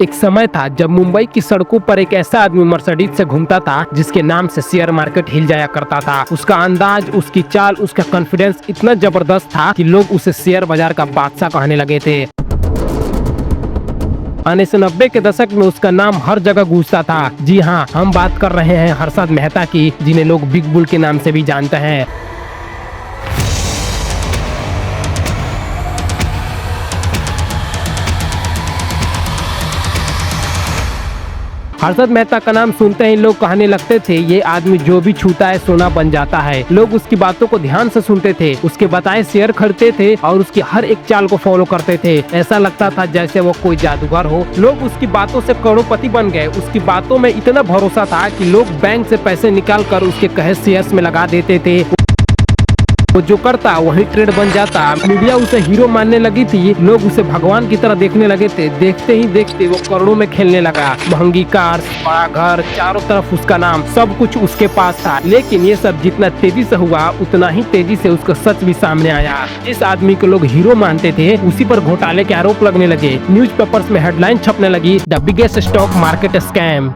एक समय था जब मुंबई की सड़कों पर एक ऐसा आदमी मर्सिडीज से घूमता था जिसके नाम से शेयर मार्केट हिल जाया करता था। उसका अंदाज, उसकी चाल, उसका कॉन्फिडेंस इतना जबरदस्त था कि लोग उसे शेयर बाजार का बादशाह कहने लगे थे। 1990 के दशक में उसका नाम हर जगह गूंजता था। जी हाँ, हम बात कर रहे हैं हर्षद मेहता की, जिन्हें लोग बिग बुल के नाम से भी जानते हैं। हर्षद मेहता का नाम सुनते ही लोग कहने लगते थे, ये आदमी जो भी छूता है सोना बन जाता है। लोग उसकी बातों को ध्यान से सुनते थे, उसके बताए शेयर खरीदते थे और उसकी हर एक चाल को फॉलो करते थे। ऐसा लगता था जैसे वो कोई जादूगर हो। लोग उसकी बातों से करोड़पति बन गए। उसकी बातों में इतना भरोसा था कि लोग बैंक से पैसे निकाल कर उसके कहे शेयर्स में लगा देते थे। वो जो करता वही ट्रेड बन जाता। मीडिया उसे हीरो मानने लगी थी। लोग उसे भगवान की तरह देखने लगे थे। देखते ही देखते वो करोड़ों में खेलने लगा। महंगी कार, बड़ा घर, चारों तरफ उसका नाम, सब कुछ उसके पास था। लेकिन ये सब जितना तेजी से हुआ उतना ही तेजी से उसका सच भी सामने आया। जिस आदमी को लोग हीरो मानते थे उसी पर घोटाले के आरोप लगने लगे। न्यूज़पेपर्स में हेडलाइन छपने लगी, the biggest stock market scam.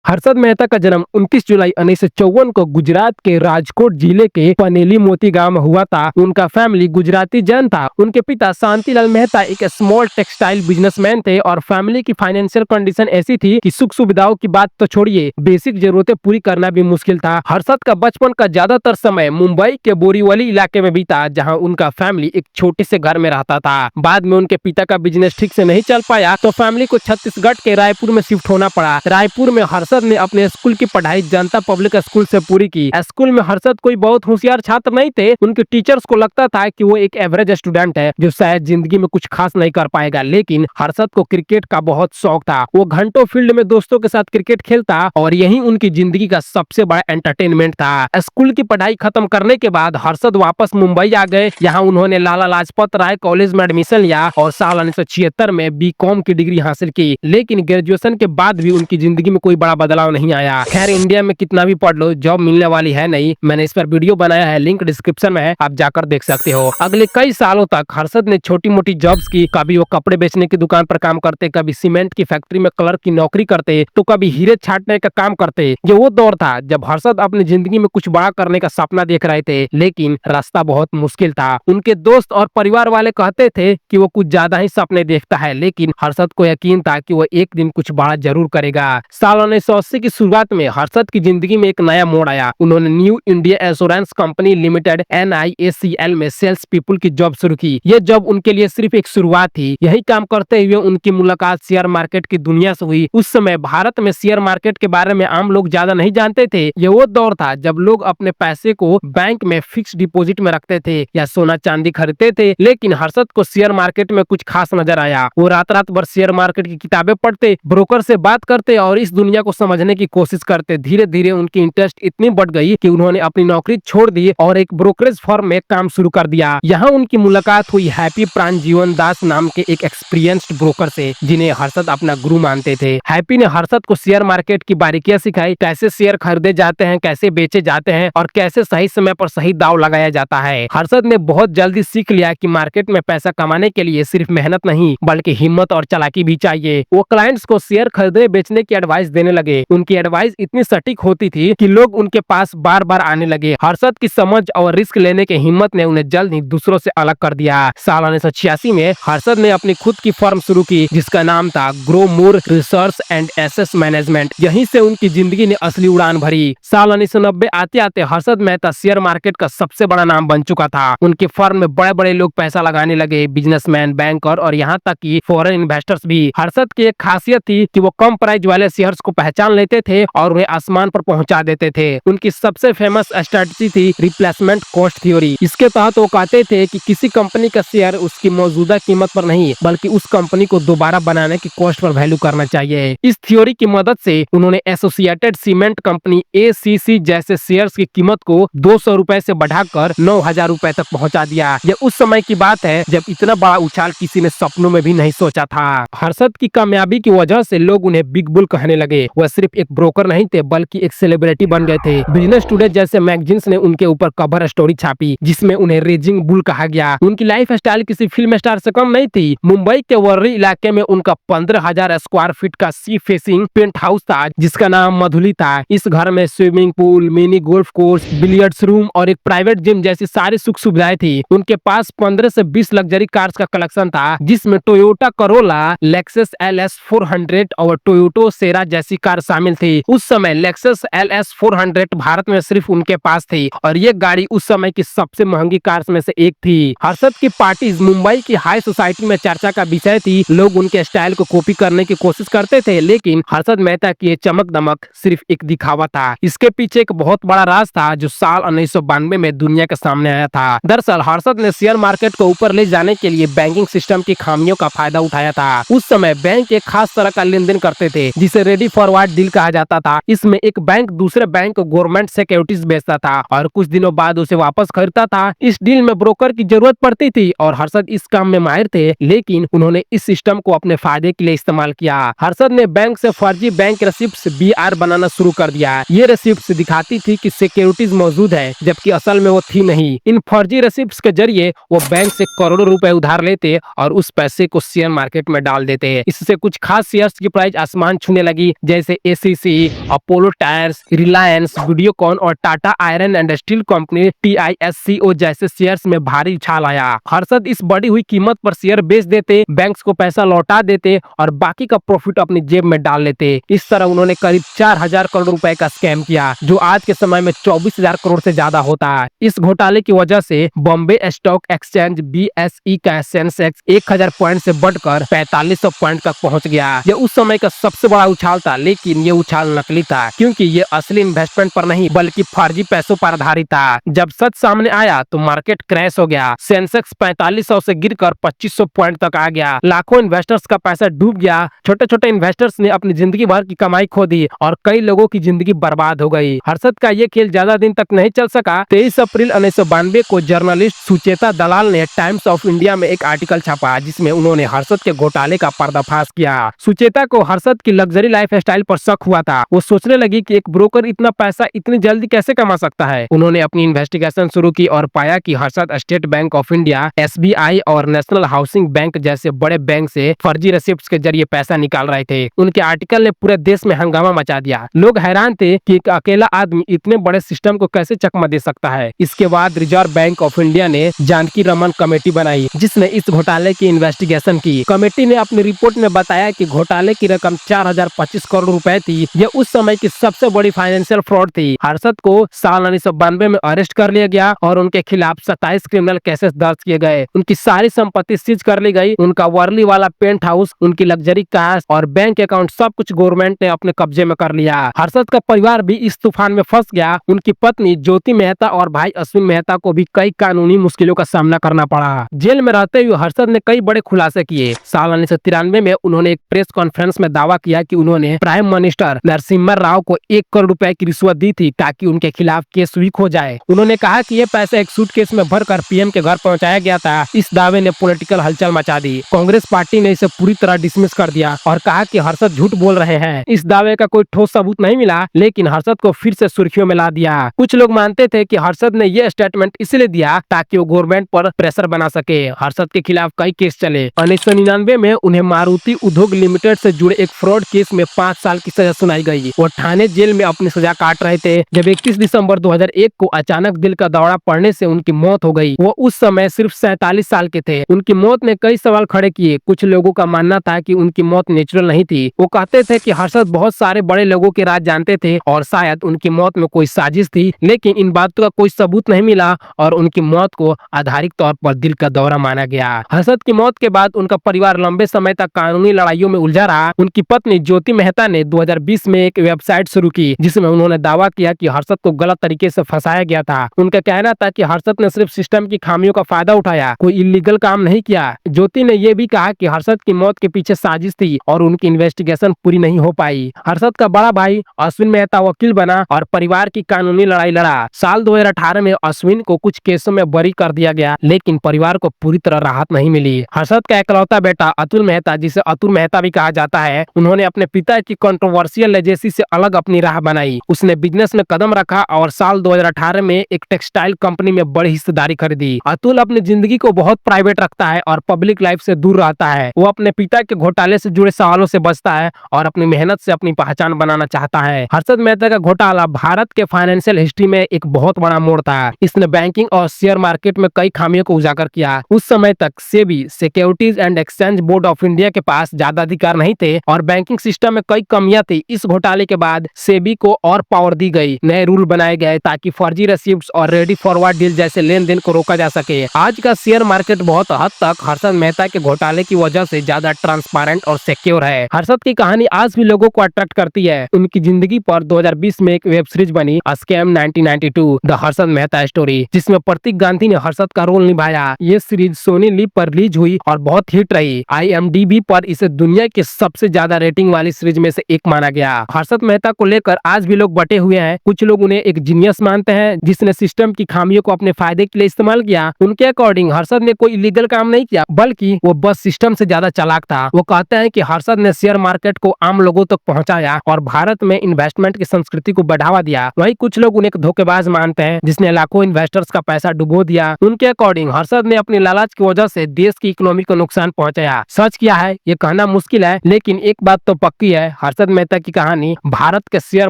Harshad Mehta का जन्म 29 जुलाई 1954 को गुजरात के राजकोट जिले के पनेली मोती गांव में हुआ था। उनका फैमिली गुजराती जैन था। उनके पिता शांतिलाल मेहता एक स्मॉल टेक्सटाइल बिजनेसमैन थे और फैमिली की फाइनेंशियल कंडीशन ऐसी थी कि सुख सुविधाओं की बात तो छोड़िए, बेसिक जरूरतें पूरी करना भी मुश्किल था। हर्षद का बचपन का ज्यादातर समय मुंबई के बोरीवली इलाके में बीता, जहाँ उनका फैमिली एक छोटे से घर में रहता था। बाद में उनके पिता का बिजनेस ठीक से नहीं चल पाया तो फैमिली को छत्तीसगढ़ के रायपुर में शिफ्ट होना पड़ा। रायपुर में हर्षद ने अपने स्कूल की पढ़ाई जनता पब्लिक स्कूल से पूरी की। स्कूल में हर्षद कोई बहुत होशियार छात्र नहीं थे। उनके टीचर्स को लगता था कि वो एक एवरेज स्टूडेंट है जो शायद जिंदगी में कुछ खास नहीं कर पाएगा। लेकिन हर्षद को क्रिकेट का बहुत शौक था। वो घंटों फील्ड में दोस्तों के साथ क्रिकेट खेलता और यही उनकी जिंदगी का सबसे बड़ा एंटरटेनमेंट था। स्कूल की पढ़ाई खत्म करने के बाद हर्षद वापस मुंबई आ गए। यहाँ उन्होंने लाला लाजपत राय कॉलेज में एडमिशन लिया और साल 1976 में बीकॉम की डिग्री हासिल की। लेकिन ग्रेजुएशन के बाद भी उनकी जिंदगी में कोई बड़ा बदलाव नहीं आया। खैर, इंडिया में कितना भी पढ़ लो, जॉब मिलने वाली है नहीं। मैंने इस पर वीडियो बनाया है, लिंक डिस्क्रिप्शन में है, आप जाकर देख सकते हो। अगले कई सालों तक हर्षद ने छोटी मोटी जॉब्स की। कभी वो कपड़े बेचने की दुकान पर काम करते, कभी सीमेंट की फैक्ट्री में क्लर्क की नौकरी करते, तो कभी हीरे छाटने का काम करते। ये वो दौर था जब हर्षद अपनी जिंदगी में कुछ बड़ा करने का सपना देख रहे थे, लेकिन रास्ता बहुत मुश्किल था। उनके दोस्त और परिवार वाले कहते थे कि वो कुछ ज्यादा ही सपने देखता है, लेकिन हर्षद को यकीन था कि वो एक दिन कुछ बड़ा जरूर करेगा। साल 1980 की शुरुआत में हर्षद की जिंदगी में एक नया मोड़ आया। उन्होंने new India assurance company limited NIACL में सेल्स पीपल की जॉब शुरू की। ये जॉब उनके लिए सिर्फ एक शुरुआत थी। यही काम करते हुए उनकी मुलाकात शेयर मार्केट की दुनिया से हुई। उस समय भारत में शेयर मार्केट के बारे में आम लोग ज्यादा नहीं जानते थे। ये वो दौर था जब लोग अपने पैसे को बैंक में फिक्स डिपॉजिट में रखते थे या सोना चांदी खरीदते थे। लेकिन हर्षद को शेयर मार्केट में कुछ खास नजर आया। वो रात रात भर शेयर मार्केट की किताबें पढ़ते, ब्रोकर से बात करते और इस दुनिया को समझने की कोशिश करते। धीरे धीरे उनकी इंटरेस्ट इतनी बढ़ गई कि उन्होंने अपनी नौकरी छोड़ दी और एक ब्रोकरेज फर्म में काम शुरू कर दिया। यहाँ उनकी मुलाकात हुई हैप्पी प्राणजीवन दास नाम के एक एक्सपीरियंस्ड ब्रोकर से, जिन्हें हर्षद अपना गुरु मानते थे। हैप्पी ने हर्षद को शेयर मार्केट की बारीकियां सिखाई, कैसे शेयर खरीदे जाते हैं, कैसे बेचे जाते हैं और कैसे सही समय पर सही दाव लगाया जाता है। हर्षद ने बहुत जल्दी सीख लिया कि मार्केट में पैसा कमाने के लिए सिर्फ मेहनत नहीं बल्कि हिम्मत और चालाकी भी चाहिए। वो क्लाइंट्स को शेयर खरीदने बेचने की एडवाइस देने लगे। उनकी एडवाइस इतनी सटीक होती थी कि लोग उनके पास बार बार आने लगे। हर्षद की समझ और रिस्क लेने की हिम्मत ने उन्हें जल्द ही दूसरों से अलग कर दिया। साल 1986 में हर्षद ने अपनी खुद की फर्म शुरू की जिसका नाम था grow more research and asset management. यहीं से उनकी जिंदगी ने असली उड़ान भरी। साल 1990 आते आते हर्षद मेहता शेयर मार्केट का सबसे बड़ा नाम बन चुका था। उनके फर्म में बड़े बड़े लोग पैसा लगाने लगे, बिजनेसमैन, बैंकर और यहाँ तक कि फॉरेन इन्वेस्टर्स भी। हर्षद की एक खासियत थी कि वो कम प्राइस वाले शेयर्स को पहचान लेते थे और उन्हें आसमान पर पहुंचा देते थे। उनकी सबसे फेमस स्ट्रेटजी थी रिप्लेसमेंट कॉस्ट थ्योरी। इसके तहत वो कहते थे कि किसी कंपनी का शेयर उसकी मौजूदा कीमत पर नहीं बल्कि उस कंपनी को दोबारा बनाने की कॉस्ट पर वैल्यू करना चाहिए। इस थ्योरी की मदद से उन्होंने एसोसिएटेड सीमेंट कंपनी ACC जैसे शेयर्स की कीमत को 200 रुपए से बढ़ाकर 9,000 रुपए तक पहुंचा दिया। यह उस समय की बात है जब इतना बड़ा उछाल किसी ने सपनों में भी नहीं सोचा था। हर्षद की कामयाबी की वजह से लोग उन्हें बिग बुल कहने लगे। वह सिर्फ एक ब्रोकर नहीं थे बल्कि एक सेलिब्रिटी बन गए थे। बिजनेस टुडे जैसे मैगजीन्स ने उनके ऊपर कवर स्टोरी छापी जिसमें उन्हें रेजिंग बुल कहा गया। उनकी लाइफ स्टाइल किसी फिल्म स्टार से कम नहीं थी। मुंबई के वर्ली इलाके में उनका 15,000 स्क्वायर फीट का सी फेसिंग पेंट हाउस था जिसका नाम मधुली था। इस घर में swimming pool, mini golf course, billiards room और एक प्राइवेट जिम जैसी सारी सुख सुविधाएं थी। उनके पास 15 से 20 लग्जरी कार्स का कलेक्शन था जिसमें टोयोटा करोला, लेक्सस LS 400 और टोयोटो सेरा जैसी कार शामिल थी। उस समय लेक्सस LS 400 भारत में सिर्फ उनके पास थी और ये गाड़ी उस समय की सबसे महंगी कार्स में से एक थी। हर्षद की पार्टीज मुंबई की हाई सोसाइटी में चर्चा का विषय थी। लोग उनके स्टाइल को कॉपी करने की कोशिश करते थे लेकिन हर्षद मेहता की ये चमक दमक सिर्फ एक दिखावा था। इसके पीछे एक बहुत बड़ा राज था जो साल 1992 में दुनिया के सामने आया था। दरअसल हर्षद ने शेयर मार्केट को ऊपर ले जाने के लिए बैंकिंग सिस्टम की खामियों का फायदा उठाया था। उस समय बैंक एक खास तरह का लेन देन करते थे जिसे रेडी फॉरवर्ड डील कहा जाता था। इसमें एक बैंक दूसरे बैंक को गवर्नमेंट सिक्योरिटीज बेचता था और कुछ दिनों बाद उसे वापस खरीदता था। इस डील में ब्रोकर की जरूरत पड़ती थी और हर्षद इस काम में माहिर थे लेकिन उन्होंने इस सिस्टम को अपने फायदे के लिए इस्तेमाल किया। हर्षद ने बैंक से फर्जी बैंक रेसिप्ट्स BR बनाना शुरू कर दिया। ये रेसिप्ट्स दिखाती थी कि सिक्योरिटीज मौजूद है जबकि असल में वो थी नहीं। इन फर्जी रेसिप्ट्स के जरिए वो बैंक से करोड़ों रुपए उधार लेते और उस पैसे को शेयर मार्केट में डाल देते। इससे कुछ खास शेयर्स की प्राइस आसमान छूने लगी जैसे ACC, Apollo tyres, Reliance, Videocon और Tata iron and steel company TISCO जैसे शेयर्स में भारी उछाल आया। हर्षद इस बढ़ी हुई कीमत पर शेयर बेच देते, बैंक्स को पैसा लौटा देते और बाकी का प्रॉफिट अपनी जेब में डाल लेते। इस तरह उन्होंने करीब 4,000 करोड़ रुपए का स्कैम किया जो आज के समय में 24,000 करोड़ से ज्यादा होता है। इस घोटाले की वजह से बॉम्बे स्टॉक एक्सचेंज BSE का सेंसेक्स 1,000 पॉइंट से बढ़कर 4500 पॉइंट तक पहुंच गया। यह उस समय का सबसे बड़ा उछाल था लेकिन ये उछाल नकली था क्योंकि ये असली इन्वेस्टमेंट पर नहीं बल्कि फर्जी पैसों पर आधारित था। जब सच सामने आया तो मार्केट क्रैश हो गया। सेंसेक्स 4500 से गिरकर 2500 पॉइंट तक आ गया। लाखों इन्वेस्टर्स का पैसा डूब गया। छोटे छोटे इन्वेस्टर्स ने अपनी जिंदगी भर की कमाई खो दी और कई लोगों की जिंदगी बर्बाद हो गई। हर्षद का ये खेल ज्यादा दिन तक नहीं चल सका। 23 अप्रैल 1992 को जर्नलिस्ट सुचेता दलाल ने टाइम्स ऑफ इंडिया में एक आर्टिकल छापा जिसमें उन्होंने हर्षद के घोटाले का पर्दाफाश किया। सुचेता को हर्षद की लग्जरी लाइफ स्टाइल पर शक हुआ था। वो सोचने लगी कि एक ब्रोकर इतना पैसा इतनी जल्दी कैसे कमा सकता है। उन्होंने अपनी इन्वेस्टिगेशन शुरू की और पाया कि Harshad state bank of India, SBI और नेशनल हाउसिंग बैंक जैसे बड़े बैंक से फर्जी रेसिप्ट्स के जरिए पैसा निकाल रहे थे। उनके आर्टिकल ने पूरे देश में हंगामा मचा दिया। लोग हैरान थे कि एक अकेला आदमी इतने बड़े सिस्टम को कैसे चकमा दे सकता है। इसके बाद रिजर्व बैंक ऑफ इंडिया ने जानकी रमन कमेटी बनाई जिसने इस घोटाले की इन्वेस्टिगेशन की। कमेटी ने अपनी रिपोर्ट में बताया कि घोटाले की रकम 4,025 करोड़ रुपए थी। यह उस समय की सबसे बड़ी फाइनेंशियल फ्रॉड थी। हर्षद को साल 1992 में अरेस्ट कर लिया गया और उनके खिलाफ 27 क्रिमिनल केसेस दर्ज किए गए। उनकी सारी संपत्ति सीज कर ली गई। उनका वर्ली वाला पेंट हाउस, उनकी लग्जरी कार्स और बैंक अकाउंट सब कुछ गवर्नमेंट ने अपने कब्जे में कर लिया। हर्षद का परिवार भी इस तूफान में फंस गया। उनकी पत्नी ज्योति मेहता और भाई अश्विन मेहता को भी कई कानूनी मुश्किलों का सामना करना पड़ा। जेल में रहते हुए हर्षद ने कई बड़े खुलासे किए। साल 1993 में उन्होंने एक प्रेस कॉन्फ्रेंस में दावा किया कि उन्होंने प्राइम मिनिस्टर नरसिम्हा राव को 1 करोड़ रुपए की रिश्वत दी थी ताकि उनके खिलाफ केस वीक हो जाए। उन्होंने कहा कि ये पैसा एक सूटकेस में भरकर PM के घर पहुंचाया गया था। इस दावे ने पॉलिटिकल हलचल मचा दी। कांग्रेस पार्टी ने इसे पूरी तरह डिसमिस कर दिया और कहा कि हर्षद झूठ बोल रहे हैं। इस दावे का कोई ठोस सबूत नहीं मिला लेकिन हर्षद को फिर से सुर्खियों में ला दिया। कुछ लोग मानते थे कि हर्षद ने यह स्टेटमेंट इसलिए दिया ताकि वो गवर्नमेंट पर प्रेशर बना सके। हर्षद के खिलाफ कई केस चले। 1999 में उन्हें मारुति उद्योग लिमिटेड से जुड़े एक फ्रॉड केस में 5 साल की सजा सुनाई गई। वो ठाणे जेल में अपनी सजा काट रहे थे जब 21 दिसंबर 2001 को अचानक दिल का दौरा पड़ने से उनकी मौत हो गई। वो उस समय सिर्फ 47 साल के थे। उनकी मौत ने कई सवाल खड़े किए। कुछ लोगों का मानना था कि उनकी मौत नेचुरल नहीं थी। वो कहते थे कि हर्षद बहुत सारे बड़े लोगों के राज जानते थे और शायद उनकी मौत में कोई साजिश थी, लेकिन इन बातों का कोई सबूत नहीं मिला और उनकी मौत को आधारिक तौर पर दिल का दौरा माना गया। हर्षद की मौत के बाद उनका परिवार लंबे समय तक कानूनी लड़ाइयों में उलझा रहा। उनकी पत्नी ज्योति मेहता ने 2020 में एक वेबसाइट शुरू की जिसमें उन्होंने दावा किया कि हर्षद को गलत तरीके से फंसाया गया था। उनका कहना था कि हर्षद ने सिर्फ सिस्टम की खामियों का फायदा उठाया, कोई इलीगल काम नहीं किया। ज्योति ने यह भी कहा कि हर्षद की मौत के पीछे साजिश थी और उनकी इन्वेस्टिगेशन पूरी नहीं हो पाई। हर्षद का बड़ा भाई अश्विन मेहता वकील बना और परिवार की कानूनी लड़ाई लड़ा। साल 2018 में अश्विन को कुछ केसों में बरी कर दिया गया लेकिन परिवार को पूरी तरह राहत नहीं मिली। हर्षद का इकलौता बेटा अतुल मेहता, जिसे अतुल मेहता भी कहा जाता है, उन्होंने अपने पिता की कंट्रोवर्शियल लेजेसी से अलग अपनी राह बनाई। उसने बिजनेस में कदम रखा और साल 2018 में एक टेक्सटाइल कंपनी में बड़ी हिस्सेदारी खरीदी। अतुल अपनी जिंदगी को बहुत प्राइवेट रखता है और पब्लिक लाइफ से दूर रहता है। वो अपने पिता के घोटाले से जुड़े सवालों से बचता है और अपनी मेहनत से अपनी पहचान बनाना चाहता है। हर्षद मेहता का घोटाला भारत के फाइनेंशियल हिस्ट्री में एक बहुत बड़ा मोड़ था। इसने बैंकिंग और शेयर मार्केट में कई खामियों को उजागर किया। उस समय तक SEBI securities and exchange board of India के पास ज्यादा अधिकार नहीं थे और बैंकिंग सिस्टम में कई कमियां थी। इस घोटाले के बाद सेबी को और पावर दी गई, नए रूल बनाए गए ताकि फर्जी रिसीप्ट्स और रेडी फॉरवर्ड डील जैसे लेन देन को रोका जा सके। आज का शेयर मार्केट बहुत हद तक हर्षद मेहता के घोटाले की वजह से ज्यादा ट्रांसपेरेंट और सिक्योर है। हर्षद की कहानी आज भी लोगों को अट्रैक्ट करती है। उनकी जिंदगी पर 2020 में एक वेब सीरीज बनी scam 1992 the Harshad Mehta story, जिसमें प्रतीक गांधी ने हर्षद का रोल निभाया। ये सीरीज सोनी लिव पर रिलीज हुई और बहुत हिट रही। IMDb पर इसे दुनिया की सबसे ज्यादा रेटिंग वाली सीरीज में से एक माना गया। हर्षद मेहता को लेकर आज भी लोग बटे हुए हैं। कुछ लोग उन्हें एक जीनियस मानते हैं जिसने सिस्टम की खामियों को अपने फायदे के लिए इस्तेमाल किया। उनके अकॉर्डिंग हर्षद ने कोई इलीगल काम नहीं किया, बल्कि वो बस सिस्टम से ज्यादा चालाक था। वो कहते हैं कि हर्षद ने शेयर मार्केट को आम लोगों तक पहुंचाया और भारत में इन्वेस्टमेंट की संस्कृति को बढ़ावा दिया। वहीं कुछ लोग उन्हें एक धोखेबाज मानते हैं जिसने लाखों इन्वेस्टर्स का पैसा डुबो दिया। उनके अकॉर्डिंग हर्षद ने अपनी लालच की वजह से देश की इकोनॉमी को नुकसान पहुंचाया। सच क्या है ये कहना मुश्किल है, लेकिन एक बात तो पक्की है, हर्षद मेहता की कहानी भारत के शेयर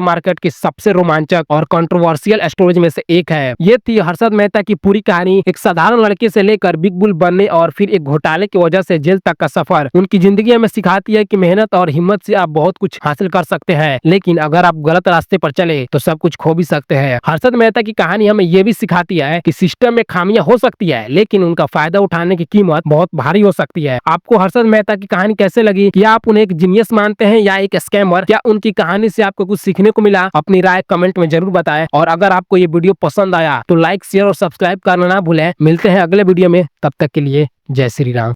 मार्केट की सबसे रोमांचक और कंट्रोवर्शियल स्टोरीज में से एक है। ये थी हर्षद मेहता की पूरी कहानी, एक साधारण लड़के से लेकर बिग बुल बनने और फिर एक घोटाले की वजह से जेल तक का सफर। उनकी जिंदगी हमें सिखाती है कि मेहनत और हिम्मत से आप बहुत कुछ हासिल कर सकते हैं, लेकिन अगर आप गलत रास्ते पर चले तो सब कुछ खो भी सकते हैं। हर्षद मेहता की कहानी हमें ये भी सिखाती है कि सिस्टम में खामियां हो सकती है, लेकिन उनका फायदा उठाने की कीमत बहुत भारी हो सकती है। आपको हर्षद मेहता की कहानी कैसे लगी? क्या आप उन्हें एक जीनियस मानते हैं या एक स्कैमर? क्या उनकी कहानी से आपको कुछ सीखने को मिला? अपनी राय कमेंट में जरूर बताएं और अगर आपको ये वीडियो पसंद आया तो लाइक, शेयर और सब्सक्राइब करना ना भूलें। मिलते हैं अगले वीडियो में, तब तक के लिए जय श्री राम।